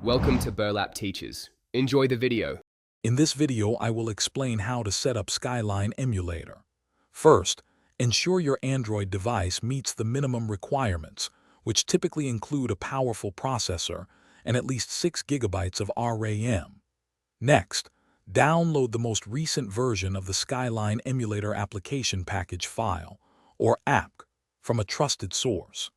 Welcome to Burlap Teaches. Enjoy the video. In this video, I will explain how to set up Skyline Emulator. First, ensure your Android device meets the minimum requirements, which typically include a powerful processor and at least 6 GB of RAM. Next, download the most recent version of the Skyline Emulator application package file, or app, from a trusted source.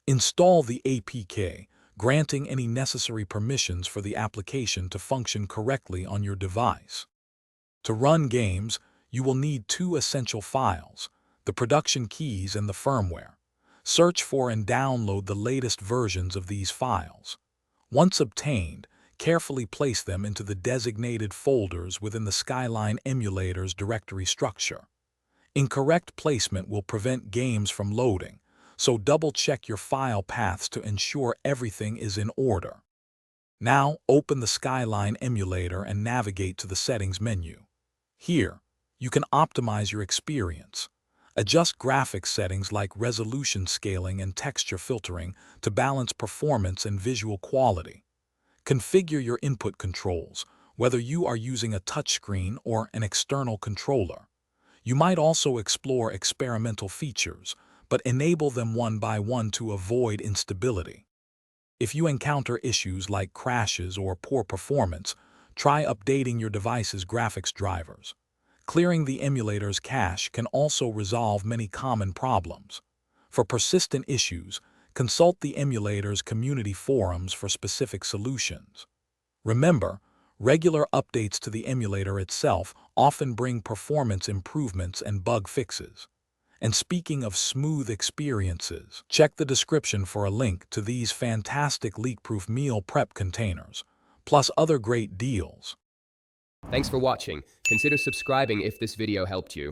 Install the APK, granting any necessary permissions for the application to function correctly on your device. To run games, you will need 2 essential files, the production keys and the firmware. Search for and download the latest versions of these files. Once obtained, carefully place them into the designated folders within the Skyline Emulator's directory structure. Incorrect placement will prevent games from loading, so double-check your file paths to ensure everything is in order. Now, open the Skyline Emulator and navigate to the Settings menu. Here, you can optimize your experience. Adjust graphics settings like resolution scaling and texture filtering to balance performance and visual quality. Configure your input controls, whether you are using a touchscreen or an external controller. You might also explore experimental features, but enable them one by one to avoid instability. If you encounter issues like crashes or poor performance, try updating your device's graphics drivers. Clearing the emulator's cache can also resolve many common problems. For persistent issues, consult the emulator's community forums for specific solutions. Remember, regular updates to the emulator itself often bring performance improvements and bug fixes. And speaking of smooth experiences, check the description for a link to these fantastic leak-proof meal prep containers, plus other great deals. Thanks for watching. Consider subscribing if this video helped you.